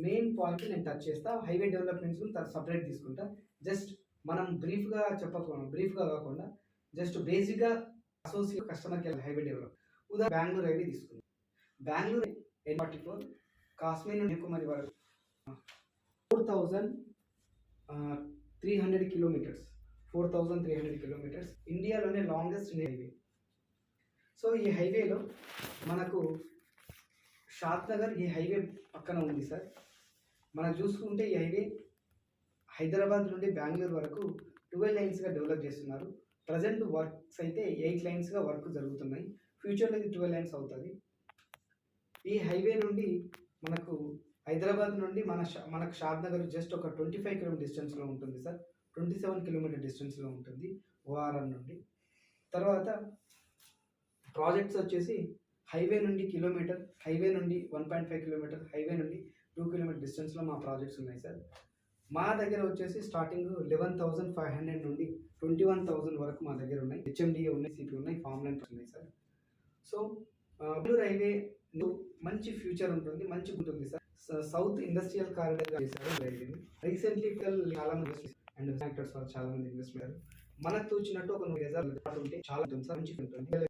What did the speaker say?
Main point నేను touch చేస్తా. Highway developments separate తీసుకుంటా. జస్ట్ మనం బ్రీఫ్గా కాకుండా జస్ట్ బేసిక్గా అసోసియేట్ కస్టమర్కి వెళ్ళాలి హైవే డెవలప్. ఉదాహరణ బెంగళూరు హైవే తీసుకుందాం. బెంగళూరు 44 కాశ్మీర్ నుండి కన్యాకుమారి వరకు 4,300 కిలోమీటర్స్. 4,300 కిలోమీటర్స్ ఇండియాలోనే లాంగెస్ట్ హైవే. సో ఈ హైవేలో మనకు షాద్ నగర్ ఈ హైవే పక్కన ఉంది సార్. మనం చూసుకుంటే ఈ హైవే హైదరాబాద్ నుండి బెంగళూరు వరకు 12 లైన్స్గా డెవలప్ చేస్తున్నారు. ప్రజెంట్ వర్క్స్ అయితే 8 లైన్స్గా వర్క్ జరుగుతున్నాయి. ఫ్యూచర్లో ఇది 12 లైన్స్ అవుతుంది. ఈ హైవే నుండి మనకు హైదరాబాద్ నుండి మనకు షాద్ నగర్ జస్ట్ ఒక 25 కిలోమీటర్ డిస్టెన్స్లో ఉంటుంది సార్. 27 కిలోమీటర్ డిస్టెన్స్లో ఉంటుంది ఓఆర్ఆర్ నుండి. తర్వాత ప్రాజెక్ట్స్ వచ్చేసి హైవే నుండి 1.5 కిలోమీటర్, హైవే నుండి 2 కిలోమీటర్ డిస్టెన్స్లో మా ప్రాజెక్ట్స్ ఉన్నాయి సార్. మా దగ్గర వచ్చేసి స్టార్టింగ్ 11,500 నుండి 21,000 వరకు మా దగ్గర ఉన్నాయి. హెచ్ఎండిఏ ఉన్నాయి, సిపి ఉన్నాయి, ఫార్మ్ లైన్స్ ఉన్నాయి సార్. సో బెంగళూరు హైవే మంచి ఫ్యూచర్ ఉంటుంది, మంచి ఉంటుంది సార్. సౌత్ ఇండస్ట్రియల్ కారిడార్ చేశారు రైల్వేని. రీసెంట్లీ చాలా మంది అండ్ ఫ్యాక్టర్స్ చాలా మంది ఇన్వెస్ట్ చేశారు. మనకు తోచినట్టు ఒక 100 గజాలు ఉంటే చాలా ఉంటుంది సార్, మంచిగా ఉంటుంది.